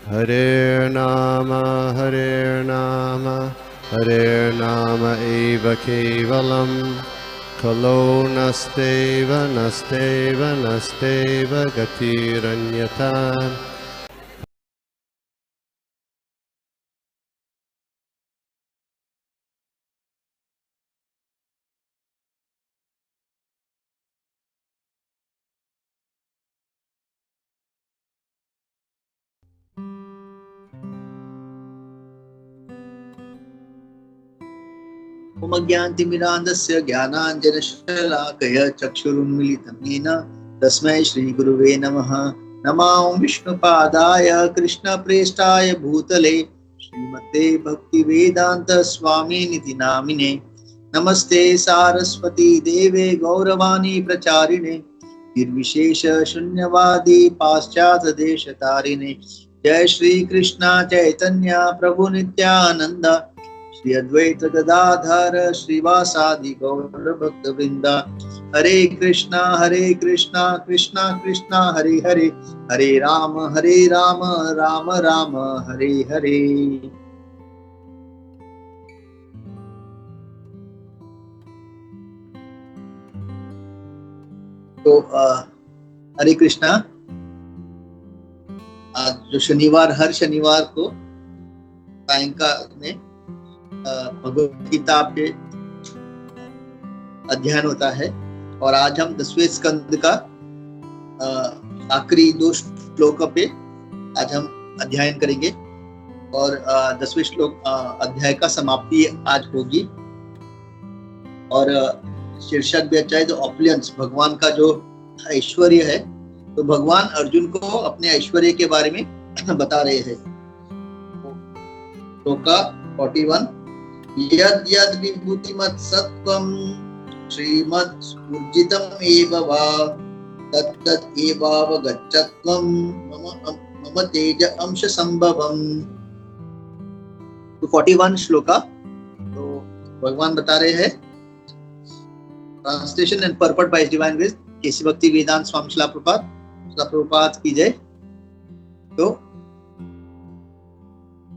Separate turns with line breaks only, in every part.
Hare Nama Hare Nama eva kevalam Kalo nasteva nasteva nasteva gatiranyata.
उमज्ञानतिमिरान्धस्य ज्ञानाञ्जनशलाकया चक्षुरुन्मीलितं येन तस्मै श्रीगुरुवे नमः। नमो विष्णुपादाय कृष्णप्रेष्ठाय भूतले श्रीमते भक्तिवेदान्त स्वामिनिति नामिने। नमस्ते सारस्वती देवे गौरवाणी प्रचारिणे निर्विशेष शून्यवादी पाश्चात्य देशतारिणे। जय श्री कृष्ण चैतन्य प्रभु नित्यानंद श्री अद्वैत गदाधर श्रीवासादि गौर भक्त वृंदा। हरे कृष्णा कृष्णा कृष्णा हरे हरे, हरे राम राम राम हरे हरे। तो हरे कृष्णा। आज जो शनिवार, हर शनिवार को सायंकाल में भगवद गीता पे अध्ययन होता है और आज हम 10वें स्कंद का आखिरी 2 श्लोक पे आज हम अध्ययन करेंगे और 10वें श्लोक अध्याय का समाप्ति आज होगी। और शीर्षक भी अच्छा है, जो ऑपुलेंस, भगवान का जो ऐश्वर्य है, तो भगवान अर्जुन को अपने ऐश्वर्य के बारे में बता रहे हैं। श्लोक 41, यद यद विभूतिमत् सत्वं श्रीमत् स्फुर्जितम् एव वा तत्तत् एवावगच्छत्वं मम तेज अंश संभवम्। तो 41 श्लोका तो भगवान बता रहे हैं। Translation and purport by divine grace K C Bhaktivedanta स्वामी शिला प्रभुपाद की जय। तो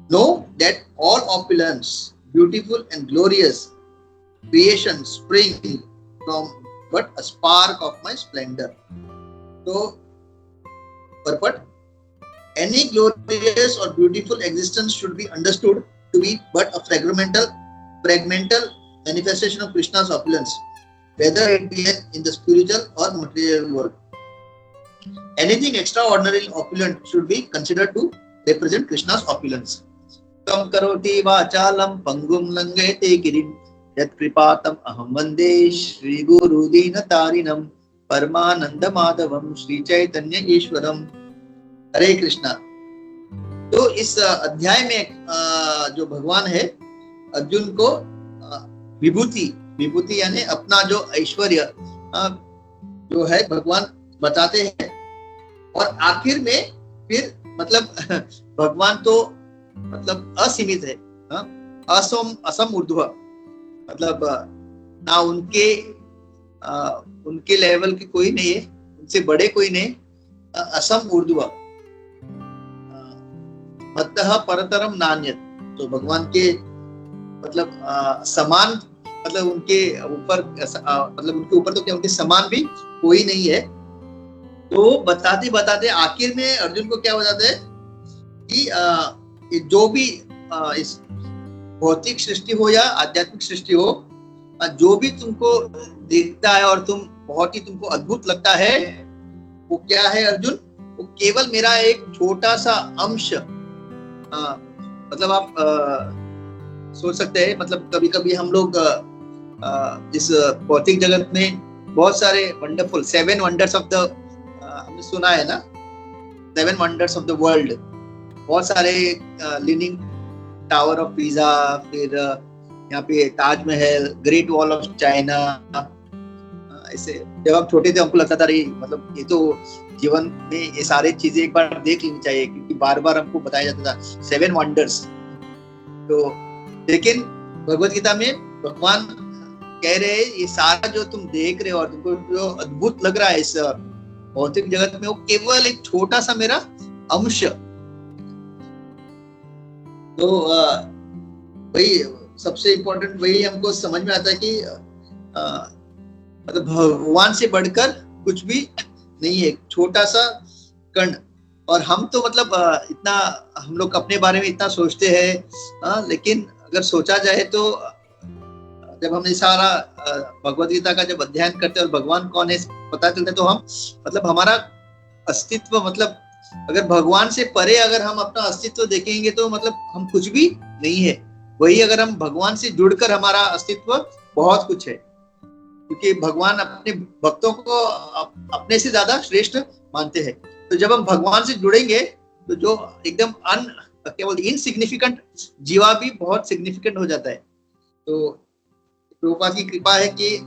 know that all opulence, beautiful and glorious creation spring from but a spark of my splendor. So, purport: any glorious or beautiful existence should be understood to be but a fragmental manifestation of Krishna's opulence, whether it be in the spiritual or material world. Anything extraordinarily opulent should be considered to represent Krishna's opulence. कम करोति वाचालं पंगुं लंघयते गिरिं यत्कृपातम् अहं वन्दे श्रीगुरु दीनतारिणं परमानंद माधवं श्री चैतन्य ईश्वरम। हरे कृष्णा। तो इस अध्याय में जो भगवान है अर्जुन को विभूति यानी अपना जो ऐश्वर्य जो है भगवान बताते हैं। और आखिर में फिर मतलब भगवान तो मतलब असीमित है, असम ऊर्ध्व, मतलब ना उनके लेवल की कोई नहीं है, उनसे बड़े कोई नहीं, असम ऊर्ध्व, मत्तः परतरम नान्यत। तो भगवान के मतलब समान, मतलब उनके ऊपर तो क्या, उनके समान भी कोई नहीं है। तो बताते बताते आखिर में अर्जुन को क्या बताते हैं कि जो भी इस भौतिक सृष्टि हो या आध्यात्मिक सृष्टि हो, जो भी तुमको दिखता है और तुमको अद्भुत लगता है, वो क्या है अर्जुन? वो केवल मेरा एक छोटा सा अंश। मतलब आप सोच सकते हैं, मतलब कभी कभी हम लोग इस भौतिक जगत में बहुत सारे वंडरफुल 7 वंडर्स ऑफ द, हमने सुना है ना, 7 वंडर्स ऑफ द वर्ल्ड, बहुत सारे लीनिंग टावर ऑफ पीजा, फिर यहाँ पे Taj Mahal, great wall of China. ऐसे जब हम छोटे थे हमको लगता था रे, मतलब ये तो जीवन में ये सारी चीजें एक बार देख लेनी चाहिए, क्योंकि बार बार हमको बताया जाता था 7 वंडर्स। तो लेकिन भगवत गीता में भगवान कह रहे हैं ये सारा जो तुम देख रहे हो और तुमको जो अद्भुत लग रहा है इस भौतिक जगत में, वो केवल एक छोटा सा मेरा अंश। तो वही सबसे इम्पोर्टेंट वही हमको समझ में आता है कि मतलब भगवान से बढ़कर कुछ भी नहीं है, छोटा सा कण। और हम तो मतलब इतना हम लोग अपने बारे में इतना सोचते हैं, लेकिन अगर सोचा जाए तो जब हमने सारा भगवद गीता का जब अध्ययन करते हैं और भगवान कौन है पता चलता है, तो हम मतलब हमारा अस्तित्व, मतलब अगर भगवान से परे अगर हम अपना अस्तित्व देखेंगे तो मतलब हम कुछ भी नहीं है। वही अगर हम भगवान से जुड़कर हमारा अस्तित्व बहुत कुछ है, क्योंकि भगवान अपने भक्तों को अपने से ज्यादा श्रेष्ठ मानते हैं। तो जब हम भगवान से जुड़ेंगे तो जो एकदम केवल इनसिग्निफिकेंट जीवा भी बहुत सिग्निफिकेंट हो जाता है। तो प्रभुपाद की कृपा है कि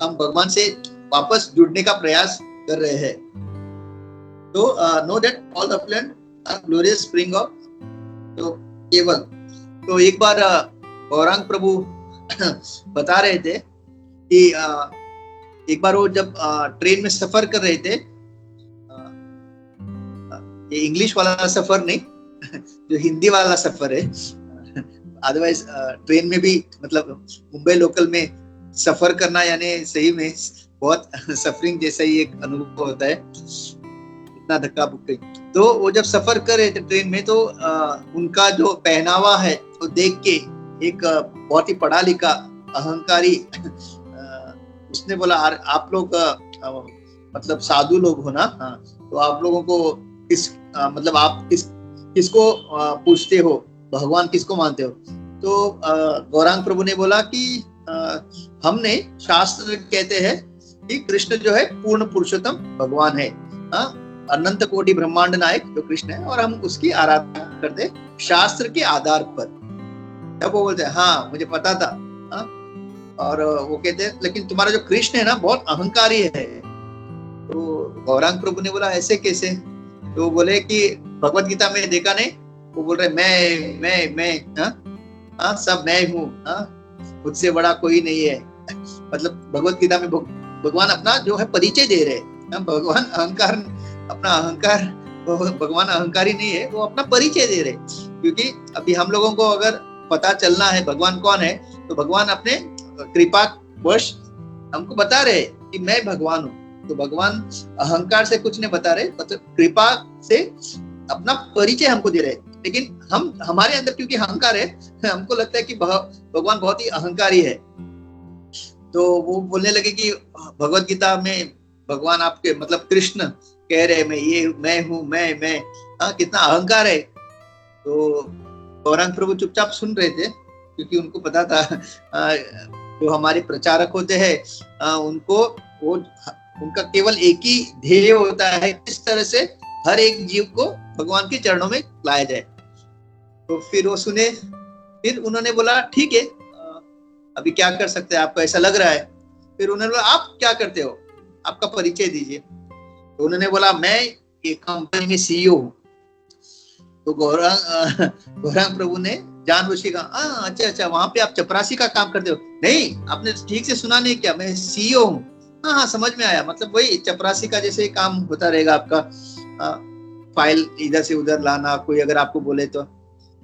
हम भगवान से वापस जुड़ने का प्रयास कर रहे हैं। तो know that all the plant are glorious spring of, तो केवल तो एक बार गौरांग प्रभु बता रहे थे कि एक बार वो जब ट्रेन में सफर कर रहे थे, ये इंग्लिश वाला सफर नहीं, जो हिंदी वाला सफर है, अदरवाइज ट्रेन में भी मतलब मुंबई लोकल में सफर करना यानी सही में बहुत सफरिंग जैसा ही एक अनुभव होता है, इतना धक्का बुक्की। तो वो जब सफर कर रहे थे ट्रेन में, तो उनका जो पहनावा है वो देख के एक बहुत ही पढ़ा लिखा अहंकारी उसने बोला, आप लोग मतलब साधु लोग हो ना, तो आप लोगों को मतलब आप किसको पूछते हो, भगवान किसको मानते हो? तो गौरांग प्रभु ने बोला कि हमने शास्त्र कहते हैं कि कृष्ण जो है पूर्ण पुरुषोत्तम भगवान है, अनंत कोटि ब्रह्मांड नायक जो कृष्ण है, और हम उसकी आराधना करते हैं शास्त्र के आधार पर। तब वो बोलते हैं हाँ मुझे पता था, और वो कहते हैं लेकिन तुम्हारा जो कृष्ण है ना बहुत अहंकारी है। तो गौरांग प्रभु ने बोला ऐसे कैसे? तो बोले कि भगवत गीता में देखा नहीं, वो बोल रहे मैं सब मैं हूँ, मुझसे बड़ा कोई नहीं है। मतलब भगवत गीता में भगवान अपना जो है परिचय दे रहे हैं। भगवान अहंकार, अपना अहंकार, भगवान अहंकारी नहीं है, वो अपना परिचय दे रहे। क्योंकि अभी हम लोगों को अगर पता चलना है भगवान कौन है, तो भगवान अपने कृपा वश हमको बता रहे कि मैं भगवान हूँ। तो भगवान अहंकार से कुछ नहीं बता रहे, मतलब कृपा से अपना परिचय हमको दे रहे। लेकिन हम हमारे अंदर क्योंकि अहंकार है, हमको लगता है कि भगवान बहुत ही अहंकारी है। तो वो बोलने लगे कि भगवत गीता में भगवान आपके मतलब कृष्ण कह रहे मैं ये मैं हूँ, मैं कितना अहंकार है। तो गौरांग प्रभु चुपचाप सुन रहे थे, क्योंकि उनको पता था जो हमारे प्रचारक होते हैं उनको वो उनका केवल एक ही ध्येय होता है, किस तरह से हर एक जीव को भगवान के चरणों में लाया जाए। तो फिर वो सुने, फिर उन्होंने बोला ठीक है अभी क्या कर सकते हैं, आपको ऐसा लग रहा है। फिर उन्होंने बोला आप क्या करते हो, आपका परिचय दीजिए। तो उन्होंने बोला मैं एक कंपनी में सीईओ हूँ। तो गौरांग प्रभु ने जानबूझ के कहा अच्छा वहां पे आप चपरासी का काम करते हो? नहीं, आपने ठीक से सुना नहीं क्या, मैं सीईओ हूँ। हाँ समझ में आया, मतलब वही चपरासी का जैसे काम होता रहेगा आपका, फाइल इधर से उधर लाना, कोई अगर आपको बोले तो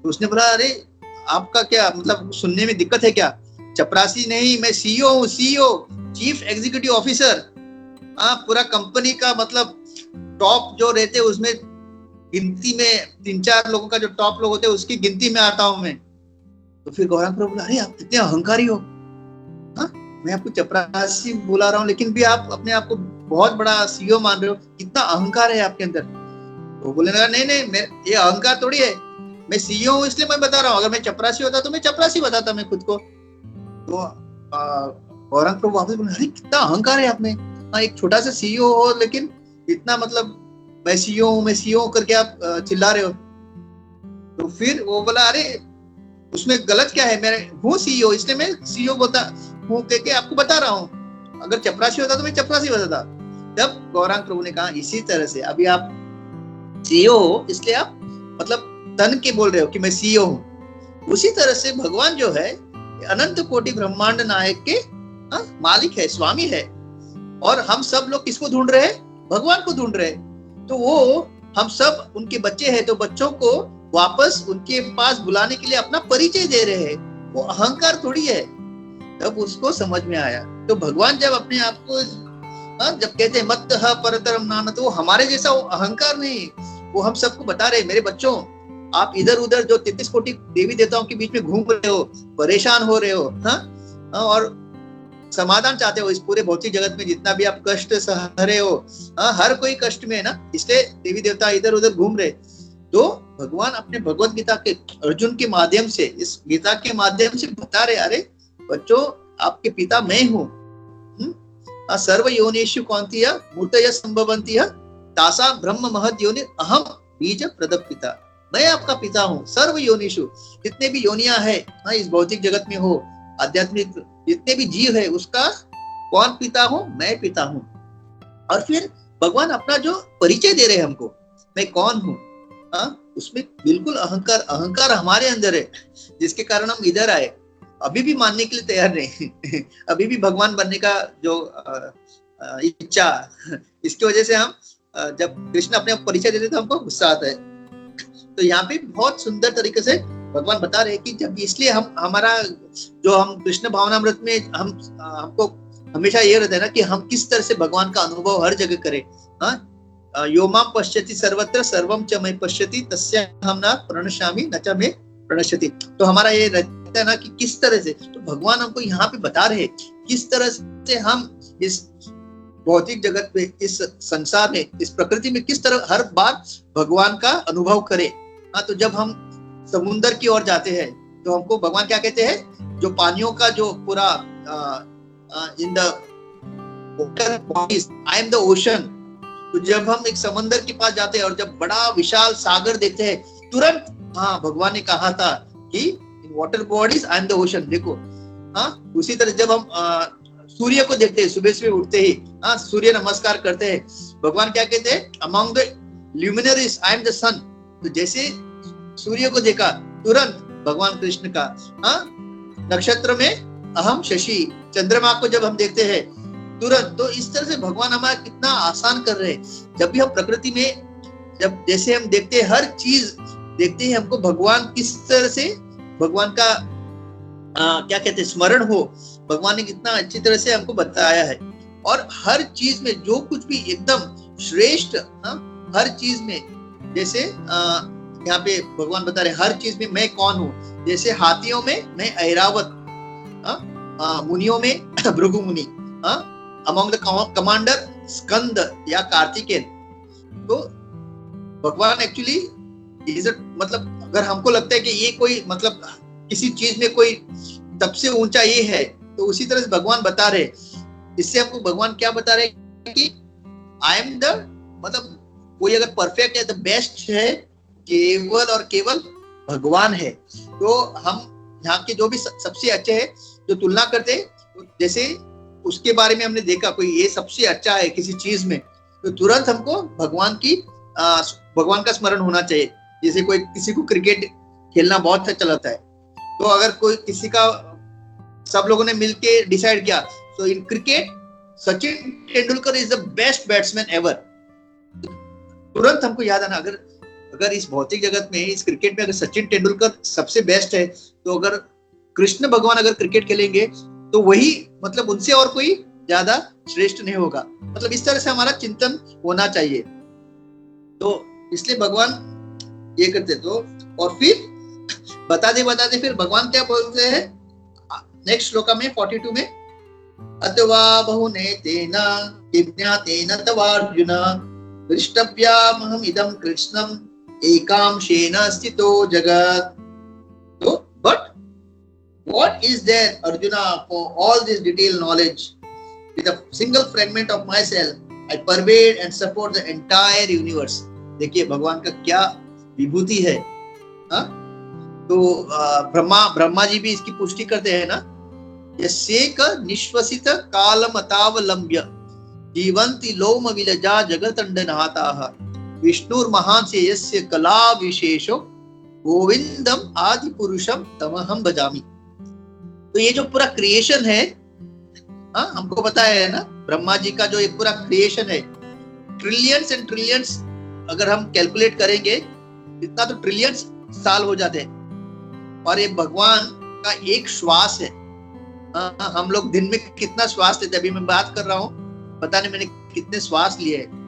उसने बोला अरे आपका क्या मतलब सुनने में दिक्कत है क्या? चपरासी नहीं, मैं सीईओ हूँ, सीईओ चीफ एग्जीक्यूटिव ऑफिसर। पूरा कंपनी का मतलब टॉप जो रहते उसमें गिनती में 3-4 लोगों का जो टॉप लोग होते हैं उसकी गिनती में आता हूं मैं। तो फिर गौरांग प्रभु बोला अरे आप कितने अहंकारी हो, मैं आपको चपरासी बुला रहा हूँ लेकिन भी आप अपने आप को बहुत बड़ा सीईओ मान रहे हो, कितना अहंकार है आपके अंदर। तो बोले लगा नहीं मैं ये अहंकार थोड़ी है, मैं सीईओ हूँ इसलिए मैं बता रहा हूँ, अगर मैं चपरासी होता तो मैं चपरासी बताता मैं खुद को। तो गौरांग प्रभु वापस बोले अरे कितना अहंकार है आप में, एक छोटा सा सीईओ हो लेकिन इतना मतलब मैं सीईओ हूँ करके आप चिल्ला रहे हो। तो फिर वो बोला अरे उसमें गलत क्या है, मैं हूँ सीईओ इसलिए मैं सीईओ बोलता हूँ करके आपको बता रहा हूँ, अगर चपरासी होता तो मैं चपरासी बताता। तब गौरांग प्रभु ने कहा इसी तरह से अभी आप सीईओ हो इसलिए आप मतलब तन के बोल रहे हो कि मैं सीईओ हूँ, उसी तरह से भगवान जो है अनंत कोटि ब्रह्मांड नायक के मालिक है, स्वामी है। और हम सब लोग किसको ढूंढ रहे हैं? भगवान को ढूंढ रहे हैं। तो वो हम सब उनके बच्चे हैं, तो बच्चों को वापस उनके पास बुलाने के लिए अपना परिचय दे रहे हैं, वो अहंकार थोड़ी है। तब उसको समझ में आया। तो भगवान जब अपने आप को जब कहते हैं मत परतरम नाम, तो हमारे जैसा वो अहंकार नहीं, वो हम सबको बता रहे मेरे बच्चों, आप इधर उधर जो 33 कोटि देवी देवताओं के बीच में घूम रहे हो, परेशान हो रहे हो, और समाधान चाहते हो इस पूरे भौतिक जगत में, जितना भी आप कष्ट सह रहे हो, हर कोई कष्ट में है ना, इसलिए देवी देवता इधर उधर घूम रहे। तो भगवान अपने भगवत गीता के अर्जुन के माध्यम से, इस गीता के माध्यम से बता रहे, अरे बच्चों आपके पिता मैं हूँ। सर्व योनिषु कौन्तेय मूर्तयः संभवन्ति तासा ब्रह्म महद योनि अहम बीज प्रदप पिता। मैं आपका पिता हूँ। सर्व योनिषु, जितने भी योनियां है इस भौतिक जगत में हो, आध्यात्मिक जितने भी जीव है, उसका कौन पिता हूँ? मैं पिता हूँ। और फिर भगवान अपना जो परिचय दे रहे हैं हमको, मैं कौन हूँ, उसमें बिल्कुल अहंकार हमारे अंदर है, जिसके कारण हम इधर आए। अभी भी मानने के लिए तैयार नहीं अभी भी भगवान बनने का जो इच्छा, इसकी वजह से हम जब कृष्ण अपने परिचय देते तो हमको गुस्सा आता है। तो यहाँ पे बहुत सुंदर तरीके से भगवान बता रहे हैं कि जब, इसलिए हम कृष्ण भावनामृत में हमको हमेशा ये रहता है ना कि हम किस तरह से भगवान का अनुभव हर जगह करें। यो मां पश्यति सर्वत्र सर्वम च मयि पश्यति तस्याहं न प्रणश्यामि न च मे प्रणश्यति। तो हमारा ये रहता है ना कि किस तरह से, तो भगवान हमको यहाँ पे बता रहे किस तरह से हम इस भौतिक जगत में, इस संसार में, इस प्रकृति में किस तरह हर बार भगवान का अनुभव करें। तो जब हम समुद्र की ओर जाते हैं तो हमको भगवान क्या कहते हैं, जो पानियों का जो पूरा in the I am the ocean. तो जब हम एक समंदर के पास जाते हैं और जब बड़ा विशाल सागर देखते हैं, तुरंत भगवान ने कहा था कि in water bodies I am the ocean. देखो उसी तरह जब हम सूर्य को देखते हैं, सुबह सुबह उठते ही सूर्य नमस्कार करते हैं, भगवान क्या कहते हैं, among the luminaries I am the sun. तो जैसे सूर्य को देखा, तुरंत भगवान कृष्ण का नक्षत्र में अहम शशि, चंद्रमा को जब हम देखते हैं तुरंत। तो इस तरह से भगवान हमारा कितना आसान कर रहे हैं। जब भी हम प्रकृति में, जब जैसे हम देखते हैं, हर चीज देखते हैं, हमको भगवान किस तरह से, भगवान का क्या कहते हैं, स्मरण हो, भगवान ने कितना अच्छी तरह से हमको बताया है। और हर चीज में जो कुछ भी एकदम श्रेष्ठ, हर चीज में, जैसे यहाँ पे भगवान बता रहे हर चीज में मैं कौन हूँ। जैसे हाथियों में मैं ऐरावत, मुनियों में भृगु मुनि, अमंग द कमांडर स्कंद या कार्तिकेय। तो भगवान एक्चुअली मतलब अगर हमको लगता है कि ये कोई मतलब किसी चीज में कोई सबसे ऊंचा ये है, तो उसी तरह से भगवान बता रहे। इससे हमको भगवान क्या बता रहे कि आई एम द, मतलब कोई अगर परफेक्ट है, द बेस्ट है, केवल और केवल भगवान है। तो हम यहाँ के जो भी सबसे अच्छे है, जो तुलना करते हैं, जैसे उसके बारे में हमने देखा कोई ये सबसे अच्छा है किसी चीज में, तो तुरंत हमको भगवान का स्मरण होना चाहिए। जैसे कोई किसी को क्रिकेट खेलना बहुत अच्छा लगता है, तो अगर कोई किसी का, सब लोगों ने मिलके डिसाइड किया, तो in cricket Sachin Tendulkar is the best batsman ever, तुरंत हमको याद आना। अगर इस भौतिक जगत में, इस क्रिकेट में अगर सचिन तेंदुलकर सबसे बेस्ट है, तो अगर कृष्ण भगवान अगर क्रिकेट खेलेंगे तो वही, मतलब उनसे और कोई ज्यादा श्रेष्ठ नहीं होगा। मतलब इस तरह से हमारा चिंतन होना चाहिए। तो इसलिए भगवान ये करते। तो और फिर बताते फिर भगवान क्या बोलते हैं नेक्स्ट श्लोका में 42 में, अथवा बहुने तेना ज्ञातेन तवार्जुन दृष्टव्यामहम इदं कृष्णम एकांशेन स्थितो जगत्। तो but what is there, Arjuna, for all this detailed knowledge? With a single fragment of myself, I pervade and support the entire universe. देखिए भगवान का क्या विभूति है। तो ब्रह्मा जी भी इसकी पुष्टि करते हैं ना, यस्येक निश्वसित कालमतावलंब्य जीवन्ति लोम विलजा जगतंडनाथाः विष्णुर्महान् से यस्य कला विशेषो गोविंदम आदि पुरुषम तमहम भजामि। तो ये जो पूरा क्रिएशन है, हमको पता है ना, ब्रह्मा जी का जो ये पूरा क्रिएशन है, ट्रिलियंस एंड ट्रिलियंस अगर हम कैलकुलेट करेंगे, इतना तो ट्रिलियंस साल हो जाते हैं। और ये भगवान का एक श्वास है। हम लोग दिन में कितना श्वास लेते हैं, अभी मैं बात कर रहा हूँ, पता नहीं मैंने कितने श्वास लिए हैं।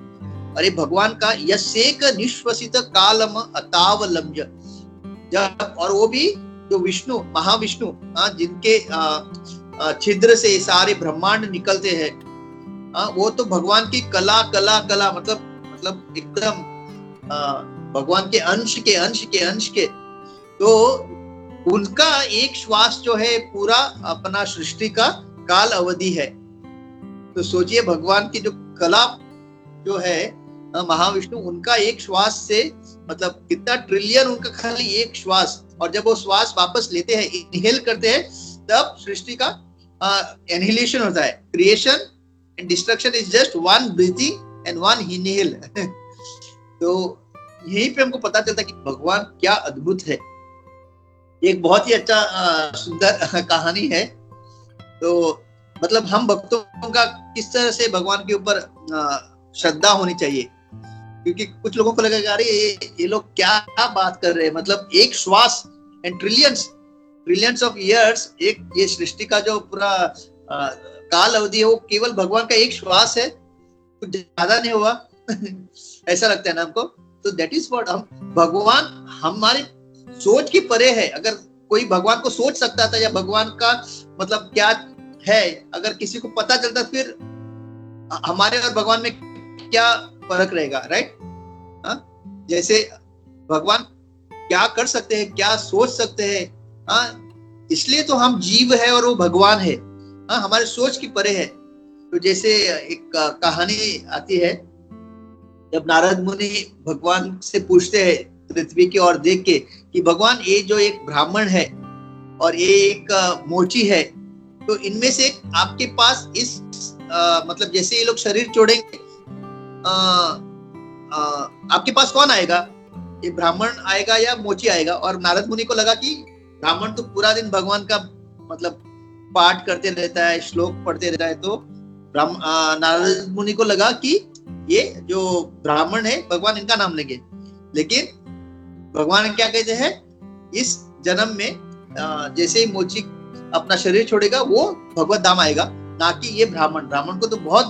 और ये भगवान का यशेक निश्वसित कालम अतावलम्य, जब, और वो भी जो विष्णु, महाविष्णु, जिनके छिद्र से सारे ब्रह्मांड निकलते हैं, वो तो भगवान की कला कला कला, मतलब एकदम भगवान के अंश के तो उनका एक श्वास जो है पूरा अपना सृष्टि का काल अवधि है। तो सोचिए भगवान की जो कला जो है, महाविष्णु, उनका एक श्वास से मतलब कितना ट्रिलियन, उनका खाली एक श्वास। और जब वो श्वास वापस लेते हैं, इनहेल करते हैं, तब सृष्टि का एनहिलेशन होता है। Creation and destruction is just one breathing and one inhale. तो यहीं पे हमको पता चलता है कि भगवान क्या अद्भुत है। एक बहुत ही अच्छा सुंदर कहानी है। तो मतलब हम भक्तों का किस तरह से भगवान के ऊपर श्रद्धा होनी चाहिए, क्योंकि कुछ लोगों को लगेगा अरे ये लोग क्या बात कर रहे हैं, मतलब एक श्वास एंड ट्रिलियंस ऑफ इयर्स, एक ये सृष्टि का जो पूरा काल अवधि है वो केवल भगवान का एक श्वास है, कुछ ज्यादा नहीं हुआ। ऐसा लगता है ना हमको। तो दैट इज व्हाट, हम भगवान हमारी सोच की परे है। अगर कोई भगवान को सोच सकता था या भगवान का मतलब क्या है, अगर किसी को पता चलता, फिर हमारे और भगवान में क्या फर्क रहेगा, राइट? जैसे भगवान क्या कर सकते हैं, क्या सोच सकते हैं, इसलिए तो हम जीव है और वो भगवान है। हमारे सोच की परे है। तो जैसे एक कहानी आती है, जब नारद मुनि भगवान से पूछते हैं पृथ्वी की ओर देख के कि भगवान, ये जो एक ब्राह्मण है और ये एक मोची है, तो इनमें से आपके पास इस मतलब जैसे ये लोग शरीर छोड़ेंगे, आपके पास कौन आएगा, ये ब्राह्मण आएगा या मोची आएगा? और नारद मुनि को लगा कि ब्राह्मण तो पूरा दिन भगवान का मतलब पाठ करते रहता है, श्लोक पढ़ते रहता है, तो नारद मुनि को लगा कि ये जो ब्राह्मण है भगवान इनका नाम लेंगे। लेकिन भगवान क्या कहते हैं, इस जन्म में जैसे ही मोची अपना शरीर छोड़ेगा वो भगवत धाम आएगा, ना कि ये ब्राह्मण को तो बहुत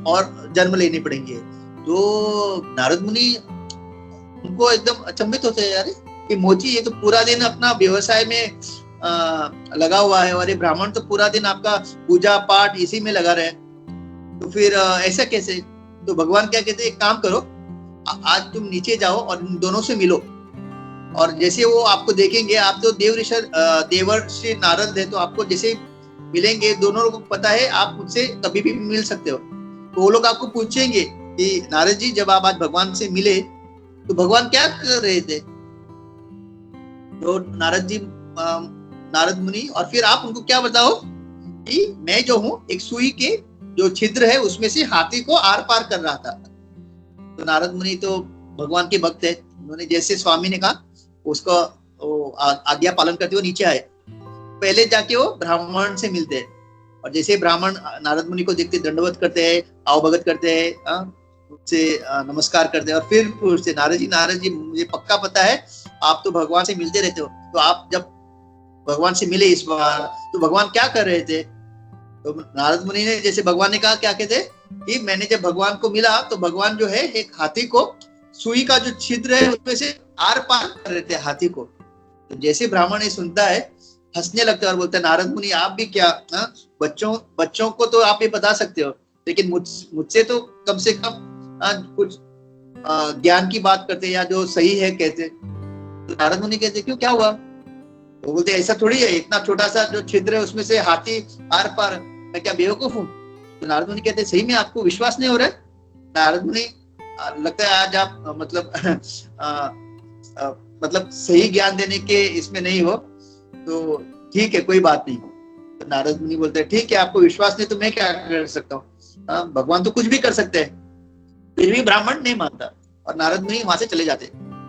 और जन्म लेने पड़ेंगे। तो नारद मुनि उनको एकदम अचंभित होते हैं, यार कि मोची ये तो पूरा दिन अपना व्यवसाय में लगा हुआ है और ये ब्राह्मण तो पूरा दिन आपका पूजा पाठ इसी में लगा रहे, तो फिर ऐसा कैसे? तो भगवान क्या कहते हैं, एक काम करो, आज तुम नीचे जाओ और इन दोनों से मिलो, और जैसे वो आपको देखेंगे, आप तो देवर्षि नारद है, तो आपको जैसे मिलेंगे, दोनों लोगों को पता है आप मुझसे कभी भी मिल सकते हो, तो वो लोग आपको पूछेंगे कि नारद जी, जब आप आज भगवान से मिले तो भगवान क्या कर रहे थे? तो नारद मुनि, और फिर आप उनको क्या बताओ कि मैं जो हूँ एक सुई के जो छिद्र है उसमें से हाथी को आर पार कर रहा था। तो नारद मुनि तो भगवान के भक्त है, उन्होंने जैसे स्वामी ने कहा उसको आज्ञा पालन करते हुए नीचे आए। पहले जाके वो ब्राह्मण से मिलते हैं, और जैसे ब्राह्मण नारद मुनि को देखते दंडवत करते हैं, आवभगत करते हैं, उससे नमस्कार करते हैं, और फिर पूछते नारद जी मुझे पक्का पता है आप तो भगवान से मिलते रहते हो, तो आप जब भगवान से मिले इस बार तो भगवान क्या कर रहे थे? तो नारद मुनि ने जैसे भगवान ने कहा, क्या कहते कि मैंने जब भगवान को मिला तो भगवान जो है एक हाथी को सुई का जो छिद्र है उसमें से आर पार कर रहे थे हाथी को। तो जैसे ब्राह्मण ये सुनता है हंसने लगता है और बोलता है, नारद मुनि आप भी क्या, बच्चों को तो आप ये बता सकते हो, लेकिन मुझसे तो कम से कम कुछ ज्ञान की बात करते या जो सही है कहते। तो नारद मुनि कहते क्यों, क्या हुआ? तो बोलते ऐसा थोड़ी है, इतना छोटा सा जो छिद्र है उसमें से हाथी आर पार, मैं क्या बेवकूफ हूँ? तो नारद मुनि कहते सही में आपको विश्वास नहीं हो रहा है? नारद मुनि लगता है आज आप मतलब सही ज्ञान देने के इसमें नहीं हो, तो ठीक है कोई बात नहीं। तो नारद मुनि बोलते हैं ठीक है, आपको विश्वास नहीं तो मैं क्या कर सकता हूँ, भगवान तो कुछ भी कर सकते हैं। फिर भी ब्राह्मण नहीं मानता और नारद मुनि वहां से चले जाते,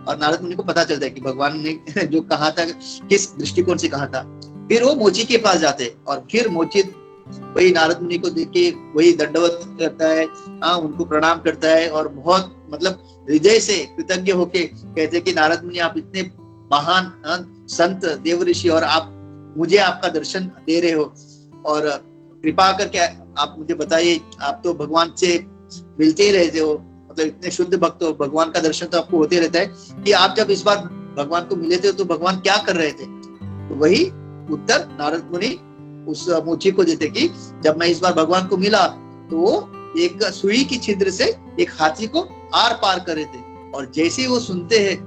और नारद मुनि को पता चलता है कि भगवान ने जो कहा था किस दृष्टिकोण से कहा था। फिर वो मोची के पास जाते और फिर मोची वही नारद मुनि को देख के वही दंडवत करता है, उनको प्रणाम करता है और बहुत मतलब हृदय से कृतज्ञ होके कहते कि नारद मुनि आप इतने महान संत देव ऋषि और आप मुझे आपका दर्शन दे रहे हो, और कृपा करके आप मुझे बताइए, आप तो भगवान से मिलते ही रहते हो, मतलब इतने शुद्ध भक्त हो, भगवान का दर्शन तो आपको होते रहता है, कि आप जब इस बार भगवान को मिले थे तो भगवान क्या कर रहे थे? तो वही उत्तर नारद मुनि उस मोची को देते कि जब मैं इस बार भगवान को मिला तो वो एक सुई की छिद्र से एक हाथी को आर पार कर रहे थे, और जैसे ही वो सुनते हैं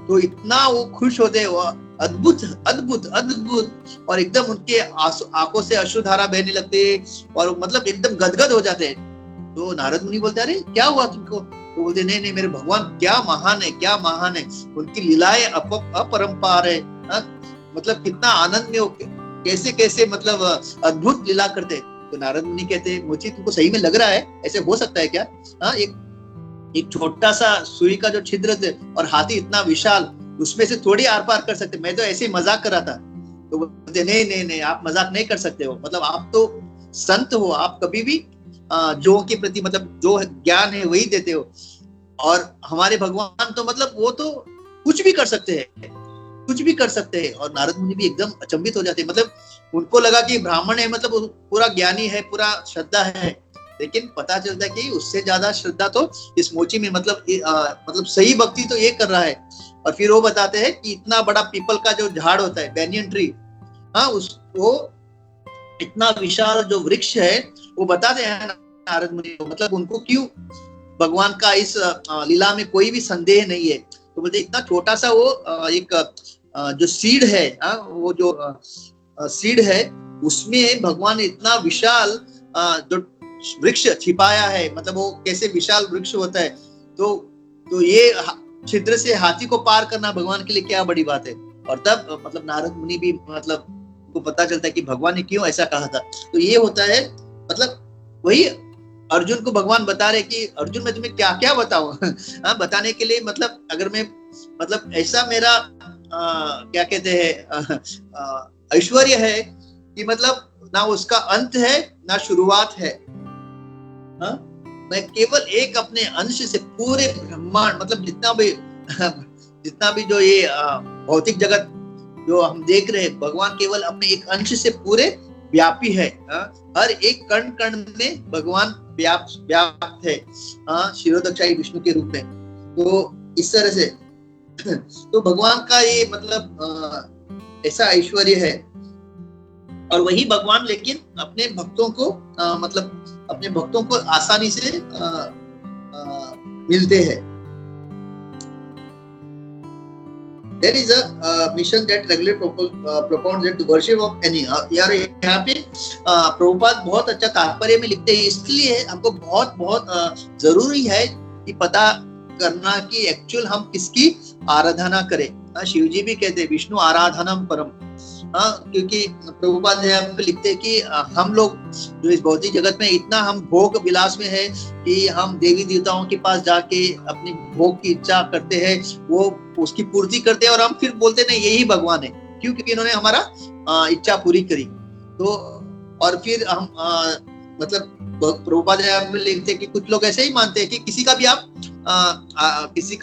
तो इतना वो खुश होते हैं, वो अद्भुत अद्भुत अद्भुत, और एकदम उनके आंखों से अश्रुधारा बहने लगते हैं, और मतलब एकदम गदगद हो जाते हैं। तो नारद मुनि बोलते अरे क्या हुआ तुमको? तो बोलते नहीं नहीं, मेरे भगवान क्या महान है, क्या महान है, उनकी लीलाएं अपरंपार है, मतलब कितना आनंद में हो, कैसे कैसे मतलब अद्भुत लीला करते। तो नारद मुनि कहते मुझे तुमको सही में लग रहा है, ऐसे हो सकता है क्या? एक छोटा सा सुई का जो छिद्र थे और हाथी इतना विशाल, उसमें से थोड़ी आर पार कर सकते, मैं तो ऐसे ही मजाक कर रहा था। तो बोलते नहीं नहीं नहीं, आप मजाक नहीं कर सकते हो, मतलब आप तो संत हो, आप कभी भी जो के प्रति मतलब जो ज्ञान है वही देते हो, और हमारे भगवान तो मतलब वो तो कुछ भी कर सकते हैं, कुछ भी कर सकते हैं। और नारद मुनि भी एकदम अचंभित हो जाते हैं, मतलब उनको लगा कि ब्राह्मण है, मतलब पूरा ज्ञानी है, पूरा श्रद्धा है, लेकिन पता चलता है कि उससे ज्यादा श्रद्धा तो इस मोची में, मतलब सही भक्ति तो ये कर रहा है। और फिर वो बताते हैं कि इतना बड़ा पीपल का जो झाड़ होता है, बैनियन ट्री, वो इतना विशाल जो वृक्ष है, वो बताते हैं नारद मुनि को, मतलब उनको क्यों भगवान का इस लीला में कोई भी संदेह नहीं है। तो बोलते इतना छोटा सा वो एक जो सीड है, वो जो सीड है, उसमें भगवान इतना विशाल जो वृक्ष छिपाया है, मतलब वो कैसे विशाल वृक्ष होता है। तो ये छिद्र से हाथी को पार करना भगवान के लिए क्या बड़ी बात है। और तब मतलब नारद मुनि भी मतलब को पता चलता है कि भगवान ने क्यों ऐसा कहा था। तो ये होता है, मतलब वही अर्जुन को भगवान बता रहे कि अर्जुन मैं तुम्हें क्या क्या बताऊं बताने के लिए, मतलब अगर मैं मतलब ऐसा मेरा क्या कहते हैं ऐश्वर्य है कि मतलब ना उसका अंत है ना शुरुआत है। मैं केवल एक अपने अंश से पूरे ब्रह्मांड, मतलब जितना भी जो ये भौतिक जगत जो हम देख रहे हैं, भगवान केवल अपने एक अंश से पूरे व्यापी है। हर एक कण कण में भगवान व्याप्त है, शिरोदक्षाई विष्णु के रूप में। तो इस तरह से तो भगवान का ये मतलब ऐसा ऐश्वर्य है, और वही भगवान लेकिन अपने भक्तों को मतलब अपने भक्तों को आसानी से मिलते हैं। There is a mission that regularly propounds that the worship of any। यार यहाँ पे प्रभुपाद बहुत अच्छा तात्पर्य में लिखते हैं, इसलिए हमको बहुत बहुत जरूरी है कि पता करना कि एक्चुअल हम किसकी आराधना करें। शिव जी भी कहते हैं विष्णु आराधनम परम। क्योंकि प्रभुपाद यहाँ पे लिखते हैं कि हम लोग जो इस भौतिक जगत में इतना हम भोग विलास में है कि हम देवी देवताओं के पास जाके अपनी भोग की इच्छा करते हैं, वो उसकी पूर्ति करते हैं, और हम फिर बोलते नहीं यही भगवान है, क्यों? क्योंकि इन्होंने हमारा इच्छा पूरी करी। तो और फिर हम मतलब प्रभुपाद यहाँ पे लिखते हैं कि कुछ लोग ऐसे ही मानते हैं कि किसी का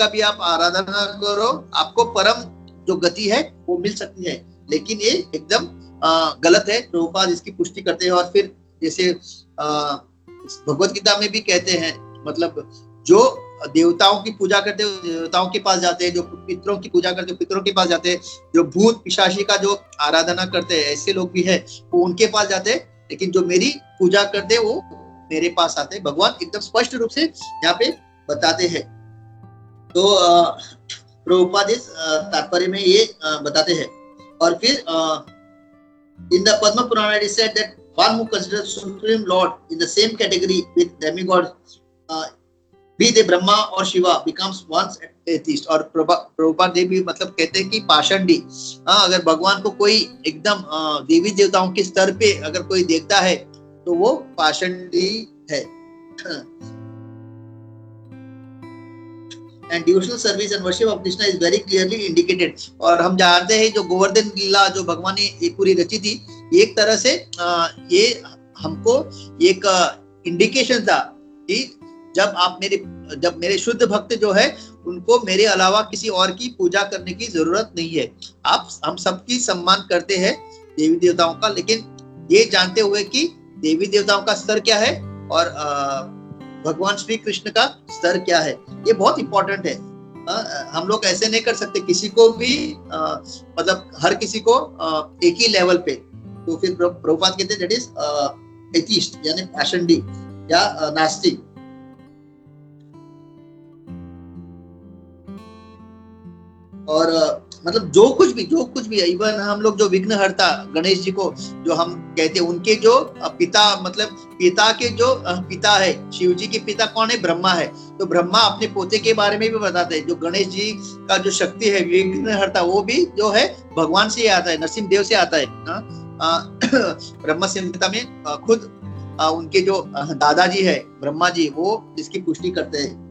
भी आप आराधना करो, आपको परम जो गति है वो मिल सकती है, लेकिन ये एकदम गलत है। प्रभुपाद इसकी पुष्टि करते हैं। और फिर जैसे भगवत गीता में भी कहते हैं, मतलब जो देवताओं की पूजा करते हैं देवताओं के पास जाते हैं, जो पितरों की पूजा करते हैं पितरों के पास जाते हैं, जो भूत पिशाची का जो आराधना करते हैं ऐसे लोग भी है वो उनके पास जाते हैं, लेकिन जो मेरी पूजा करते हैं वो मेरे पास आते हैं। भगवान एकदम स्पष्ट रूप से यहाँ पे बताते हैं। तो प्रभुपाद इस तात्पर्य में ये बताते हैं। और फिर in the Padma Purana it is said that one who considers Supreme Lord in the same category with demigods, be they Brahma or Shiva, becomes once atheist। और प्रभुपाद देव भी मतलब कहते हैं कि पाषंडी, अगर भगवान को कोई एकदम देवी देवताओं के स्तर पे अगर कोई देखता है तो वो पाषंडी है। And devotional service and worship of Krishna is very clearly indicated। और हम जानते हैं जो गोवर्धन लीला जो भगवान ने एक पूरी रची थी, एक तरह से ये हमको एक इंडिकेशन था कि जब मेरे शुद्ध भक्त जो है उनको मेरे अलावा किसी और की पूजा करने की जरूरत नहीं है। हम सबकी सम्मान करते हैं देवी देवताओं का, लेकिन ये जानते हुए कि देवी देवताओं का स्तर क्या है और भगवान श्री कृष्ण का स्तर क्या है, ये बहुत इंपॉर्टेंट है। हम लोग ऐसे नहीं कर सकते किसी को भी मतलब हर किसी को एक ही लेवल पे। तो फिर प्रभुपाद कहते हैं दैट इज एथिस्ट यानी पैशनडी या नास्तिक। और मतलब जो कुछ भी इवन हम लोग जो विघ्नहर्ता गणेश जी को जो हम कहते हैं, उनके जो पिता मतलब पिता के जो पिता है, शिव जी के पिता कौन है? ब्रह्मा है। तो ब्रह्मा अपने पोते के बारे में भी बताते हैं। जो गणेश जी का जो शक्ति है विघ्नहर्ता, वो भी जो है भगवान से आता है, नरसिंह देव से आता है। ब्रह्म संहिता में खुद उनके जो दादाजी है ब्रह्मा जी, वो इसकी पुष्टि करते हैं।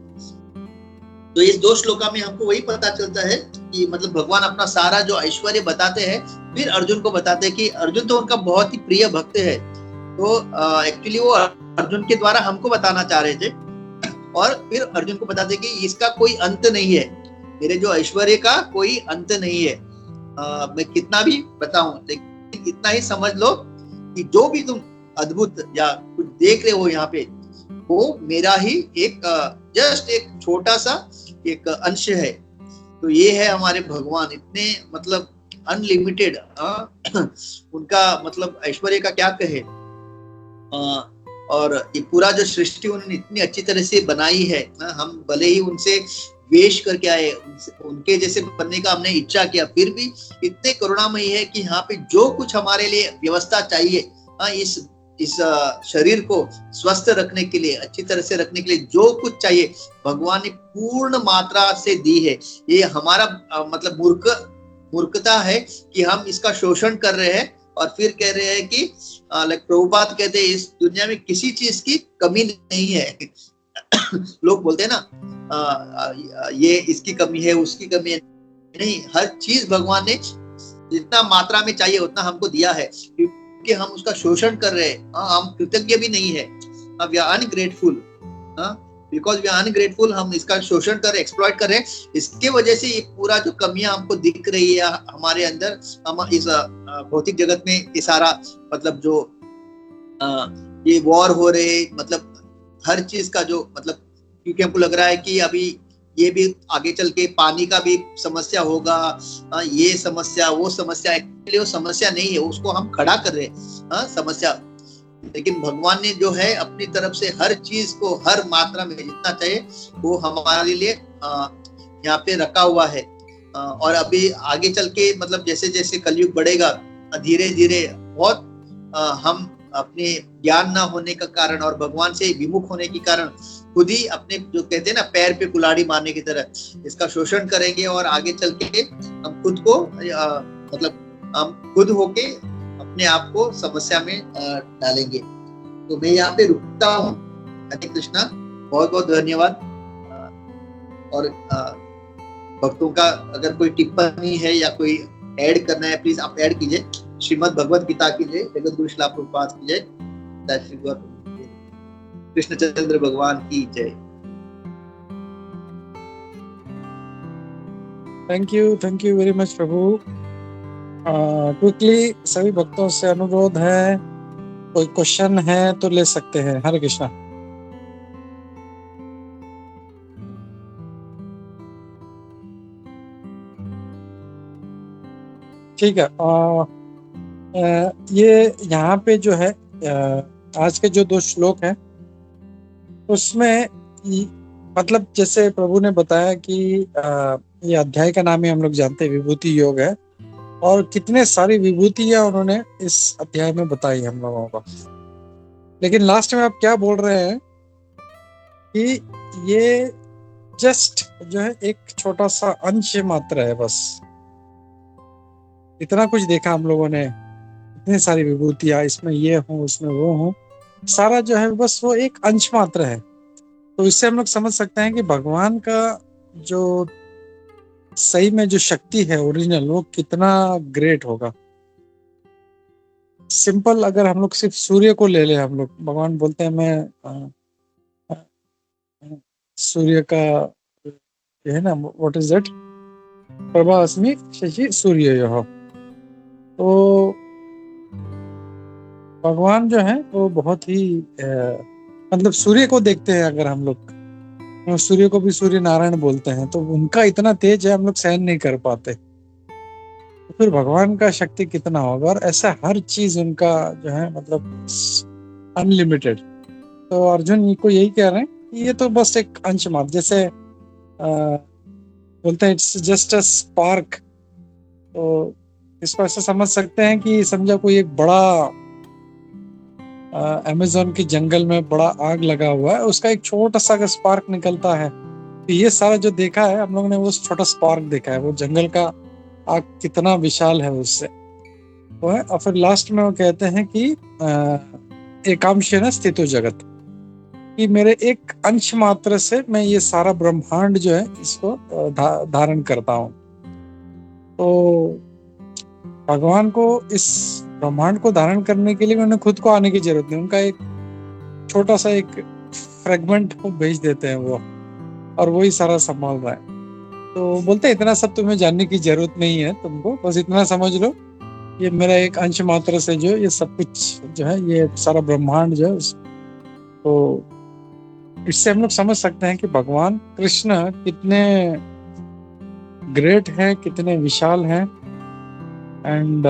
तो इस 2 श्लोका में हमको वही पता चलता है कि मतलब भगवान अपना सारा जो ऐश्वर्य बताते हैं, फिर अर्जुन को बताते हैं कि अर्जुन तो उनका बहुत ही प्रिय भक्त है। तो एक्चुअली वो अर्जुन के द्वारा हमको बताना चाह रहे थे, और फिर अर्जुन को बताते कि इसका कोई अंत नहीं है, मेरे जो ऐश्वर्य का कोई अंत नहीं है। मैं कितना भी बताऊं, लेकिन इतना ही समझ लो कि जो भी तुम अद्भुत या कुछ देख रहे हो यहाँ पे, वो मेरा ही एक जस्ट एक छोटा सा एक अंश है। तो ये है हमारे भगवान, इतने मतलब अनलिमिटेड, उनका मतलब ऐश्वर्य का क्या कहे। और ये पूरा जो सृष्टि उन्होंने इतनी अच्छी तरह से बनाई है, हम भले ही उनसे वेश करके आए, उनके जैसे बनने का हमने इच्छा किया, फिर भी इतने करुणामयी है कि यहाँ पे जो कुछ हमारे लिए व्यवस्था चाहिए, इस शरीर को स्वस्थ रखने के लिए, अच्छी तरह से रखने के लिए जो कुछ चाहिए भगवान ने पूर्ण मात्रा से दी है। ये हमारा मतलब मूर्खता है कि हम इसका शोषण कर रहे हैं और फिर कह रहे हैं कि प्रभुपाद कहते हैं इस दुनिया में किसी चीज की कमी नहीं है। लोग बोलते हैं ना ये इसकी कमी है, उसकी कमी है। नहीं, हर चीज भगवान ने जितना मात्रा में चाहिए उतना हमको दिया है, कि हम उसका शोषण कर रहे हैं। हम कृतज्ञ भी नहीं है, we are ungrateful, because we are ungrateful. हम इसका शोषण कर रहे, एक्सप्लॉइट कर रहे हैं। इसके वजह से ये पूरा जो कमियां हमको दिख रही है हमारे अंदर, हम इस भौतिक जगत में ये सारा मतलब जो ये वॉर हो रहे, मतलब हर चीज का जो मतलब, क्योंकि हमको लग रहा है कि अभी ये भी आगे चल के पानी का भी समस्या होगा, ये समस्या वो समस्या। एक्चुअली वो समस्या नहीं है, उसको हम खड़ा कर रहे हैं समस्या। लेकिन भगवान ने जो है अपनी तरफ से हर चीज को हर मात्रा में जितना चाहिए वो हमारे लिए यहाँ पे रखा हुआ है। और अभी आगे चल के मतलब जैसे जैसे कलयुग बढ़ेगा, धीरे धीरे बहुत हम अपने ज्ञान ना होने का कारण और भगवान से विमुख होने के कारण खुद ही अपने जो कहते हैं ना पैर पे कुल्हाड़ी मारने की तरह इसका शोषण करेंगे, और आगे चल के हम खुद को मतलब हम खुद होके अपने आप को समस्या में डालेंगे। तो मैं यहाँ पे रुकता हूँ। हरे कृष्णा, बहुत बहुत धन्यवाद। और भक्तों का अगर कोई टिप्पणी है या कोई ऐड करना है, प्लीज आप ऐड कीजिए। श्रीमद् भगवद गीता की जय, जगत गुरु श्रील प्रभुपाद की जय, कृष्णचंद्र भगवान की जय।
Thank you very much Prabhu. Quickly सभी भक्तों से अनुरोध है, कोई क्वेश्चन है तो ले सकते हैं। हरे कृष्णा। ठीक है। ये यहाँ पे जो है आज के जो 2 श्लोक हैं उसमें मतलब जैसे प्रभु ने बताया कि ये अध्याय का नाम ही हम लोग जानते हैं विभूति योग है, और कितने सारी विभूतियां उन्होंने इस अध्याय में बताई हम लोगों को। लेकिन लास्ट में आप क्या बोल रहे हैं कि ये जस्ट जो है एक छोटा सा अंश मात्र है, बस इतना कुछ देखा हम लोगों ने, इतनी सारी विभूतियां, इसमें ये हो उसमें वो हो, सारा जो है बस वो एक अंश मात्र है। तो इससे हम लोग समझ सकते हैं कि भगवान का जो सही में जो शक्ति है ओरिजिनल, वो कितना ग्रेट होगा। सिंपल अगर हम लोग सिर्फ सूर्य को ले ले, हम लोग भगवान बोलते हैं मैं सूर्य का ये है ना, व्हाट इज दैट, प्रभा अस्मि शशि सूर्य यह। तो भगवान जो है वो बहुत ही मतलब सूर्य को देखते हैं अगर हम लोग, तो सूर्य को भी सूर्य नारायण बोलते हैं, तो उनका इतना तेज है हम लोग सहन नहीं कर पाते, तो फिर भगवान का शक्ति कितना होगा। और ऐसा हर चीज उनका जो है मतलब अनलिमिटेड। तो अर्जुन को यही कह रहे हैं कि ये तो बस एक अंश मात्र, जैसे बोलते हैं इट्स जस्ट अ स्पार्क। तो इसको ऐसे समझ सकते हैं कि समझो कोई एक बड़ा अमेज़न के जंगल में बड़ा आग लगा हुआ है, उसका एक छोटा सा अगर स्पार्क निकलता है, तो ये सारा जो देखा है हम लोगों ने वो छोटा स्पार्क देखा है, वो जंगल का आग कितना विशाल है उससे वो है। और फिर लास्ट में वो कहते हैं कि एकांशेन स्थितो जगत, कि मेरे एक अंश मात्र से मैं ये सारा ब्रह्मांड जो है इसको धारण करता हूँ। तो भगवान को इस ब्रह्मांड को धारण करने के लिए उन्हें खुद को आने की जरूरत नहीं, उनका एक छोटा सा एक फ्रेगमेंट को भेज देते हैं वो, और वही सारा संभाल रहा है। तो बोलते हैं इतना सब तुम्हें जानने की जरूरत नहीं है, तुमको बस इतना समझ लो ये मेरा एक अंश मात्र से जो ये सब कुछ जो है ये सारा ब्रह्मांड जो है तो इससे हम लोग समझ सकते हैं कि भगवान कृष्ण कितने ग्रेट हैं, कितने विशाल हैं, एंड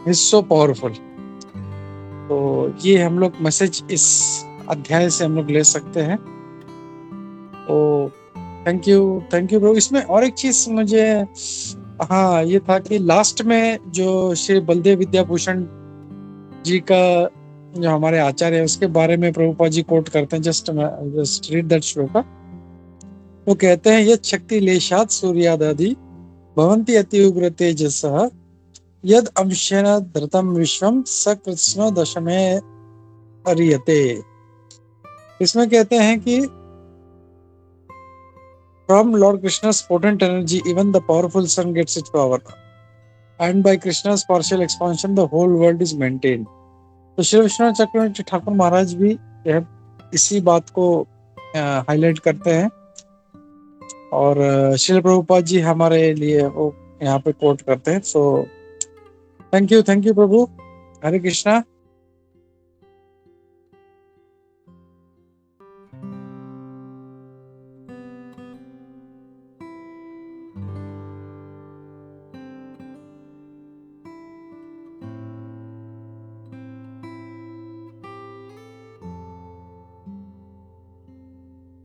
इज सो पावरफुल। तो ये हम लोग मैसेज इस अध्याय से हम लोग ले सकते हैं। तो थैंक यू ब्रो। इसमें और एक चीज मुझे हाँ ये था कि लास्ट में जो श्री बलदेव विद्याभूषण जी का जो हमारे आचार्य है उसके बारे में प्रभुपाद जी कोट करते हैं, जस्ट रीड दैट श्लोका। वो कहते हैं यत् शक्ति लेशात् सूर्यादि भवन्ति अति उग्र तेजसः यद अंशेन धृतम विश्वम स कृष्ण दशमे अरियते। इसमें कहते हैं कि from Lord Krishna's potent energy even the powerful sun gets its power, and by Krishna's partial expansion the whole world is maintained। तो श्री विश्वनाथ चक्रवर्ती ठाकुर महाराज भी इसी बात को हाईलाइट करते हैं, और श्रील प्रभुपाद जी हमारे लिए वो यहाँ पे कोट करते हैं। So thank you Prabhu. Hare Krishna.